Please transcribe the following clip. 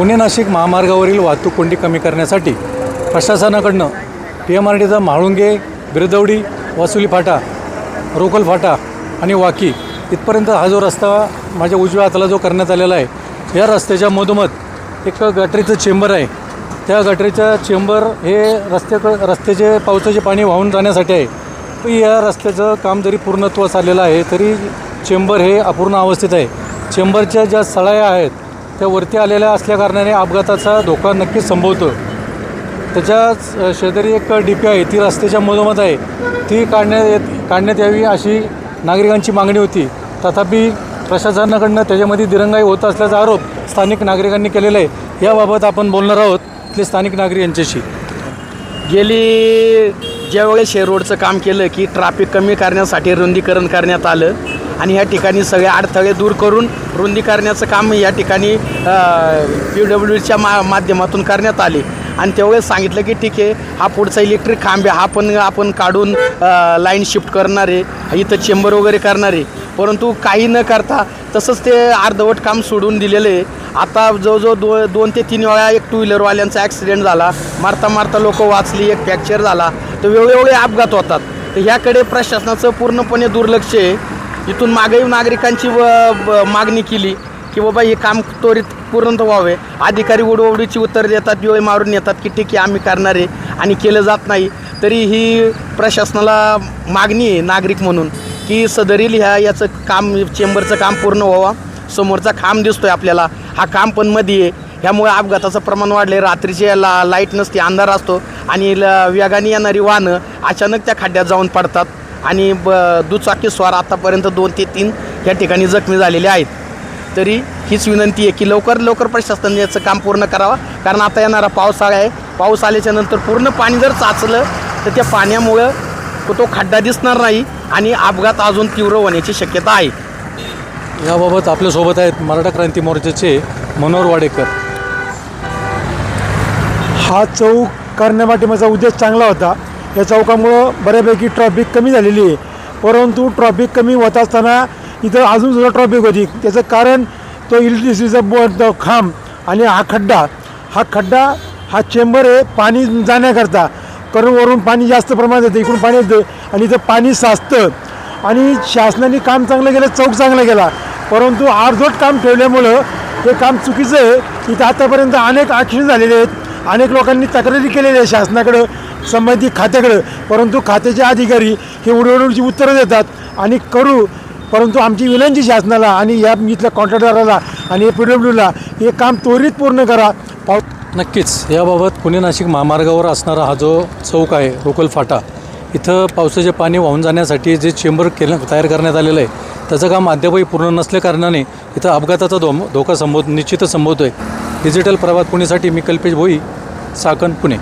पुणे नाशिक महामार्गावरील वाहतूक कोंडी कमी करण्यासाठी प्रशासनाकडनं PMRDचा म्हाळुंगे, बिरदवडी, वासुली फाटा, रोकल फाटा आणि वाकी इथपर्यंत हा जो रस्ता माझ्या उजव्या हाताला जो करण्यात आलेला आहे, या रस्त्याच्या मधोमध एक गटरीचं चेंबर आहे. त्या गटरीचं चेंबर हे रस्त्याचे पावसाचे पाणी वाहून जाण्यासाठी आहे. पण या रस्त्याचं काम जरी पूर्णत्वास आलेलं आहे तरी चेंबर हे अपूर्ण अवस्थेत आहे. चेंबरच्या ज्या सळया आहेत त्या वरती आलेल्या असल्याकारणाने अपघाताचा धोका नक्कीच संभवतो. त्याच्या शेजारी एक DP आहे, ती रस्त्याच्या मधोमध आहे, ती काढण्यात यावी अशी नागरिकांची मागणी होती. तथापि प्रशासनाकडनं त्याच्यामध्ये दिरंगाई होत असल्याचा आरोप स्थानिक नागरिकांनी केलेला आहे. याबाबत आपण बोलणार आहोत इथले स्थानिक नागरिक यांच्याशी. गेली ज्यावेळेस हे रोडचं काम केलं की ट्रॅफिक कमी करण्यासाठी रुंदीकरण करण्यात आलं आणि ह्या ठिकाणी सगळे अडथळे दूर करून रुंदीकरणाचं काम या ठिकाणी PWDच्या माध्यमातून करण्यात आले. आणि त्यावेळेस सांगितलं की ठीक आहे, हा पुढचा इलेक्ट्रिक खांब आहे, हा पण आपण काढून लाईन शिफ्ट करणार आहे, इथं चेंबर वगैरे करणार आहे. परंतु काही न करता तसंच ते अर्धवट काम सोडून दिलेलं आहे. आता जवळजवळ 2 ते 3 वेळा एक 2 व्हीलरवाल्यांचा ॲक्सिडेंट झाला, मारता लोक वाचली, एक फ्रॅक्चर झाला. तर वेगवेगळे अपघात होतात. तर ह्याकडे प्रशासनाचं पूर्णपणे दुर्लक्ष आहे. इथून मागेही नागरिकांची मागणी केली की बाबा हे काम त्वरित पूर्ण व्हावे. अधिकारी उडवडीची उत्तर देतात, वेळ मारून येतात की ठीक आहे आम्ही करणार आहे आणि केलं जात नाही. तरी ही प्रशासनाला मागणी आहे नागरिक म्हणून की सदरील याचं काम, चेंबरचं काम पूर्ण व्हावं. समोरचा खांब दिसतोय आपल्याला, हा खांब पण मध्ये आहे. ह्यामुळे अपघाताचं प्रमाण वाढले. रात्रीचे लाईट नसते, अंधार असतो आणि वेगाने येणारी वाहनं अचानक त्या खड्ड्यात जाऊन पडतात आणि दुचाकी स्वार आतापर्यंत 2 ते 3 या ठिकाणी जखमी झालेले आहेत. तरी हीच विनंती आहे की लवकर प्रशासनाने याचं काम पूर्ण करावं. कारण आता येणारा पावसाळा आहे, पाऊस आल्याच्या नंतर पूर्ण पाणी जर साचलं तर त्या पाण्यामुळं तो खड्डा दिसणार नाही आणि अपघात अजून तीव्र होण्याची शक्यता आहे. याबाबत आपल्यासोबत आहेत मराठा क्रांती मोर्चाचे मनोहर वाडेकर. हा चौक करण्यापाठीमागचा उद्देश चांगला होता. या चौकामुळं बऱ्यापैकी ट्रॉफिक कमी झालेली आहे. परंतु ट्रॉफिक कमी होत असताना इथं अजूनसुद्धा ट्रॉफिक होती. त्याचं कारण तो इलेक्ट्रिसिटीचा खांब आणि हा खड्डा हा चेंबर आहे पाणी जाण्याकरता. कारण वरून पाणी जास्त प्रमाणात येतं, इकडून पाणी येतं आणि इथं पाणी साचतं. आणि शासनाने काम चांगलं केलं, चौक चांगला केला, परंतु अर्धवट काम ठेवल्यामुळं हे काम चुकीचं आहे. इथं आतापर्यंत अनेक ॲक्सिडेंट झालेले आहेत, अनेक लोकांनी तक्रारी केलेली आहे शासनाकडं, संबंधित खात्याकडं. परंतु खात्याचे अधिकारी हे उडवडीची उत्तरं देतात आणि परंतु आमची विनंती शासनाला आणि या इथल्या कॉन्ट्रॅक्टरला आणि PWDला हे काम त्वरित पूर्ण करा. नक्कीच याबाबत पुणे नाशिक महामार्गावर असणारा हा जो चौक आहे, रोकल फाटा, इथं पावसाचे पाणी वाहून जाण्यासाठी जे चेंबर तयार करण्यात आलेलं आहे त्याचं काम अद्यापही पूर्ण नसल्याकारणाने इथं अपघाताचा धोका निश्चितच संभवतो आहे. डिजिटल प्रभात पुणेसाठी मी कल्पेश भोई, चाकण, पुणे.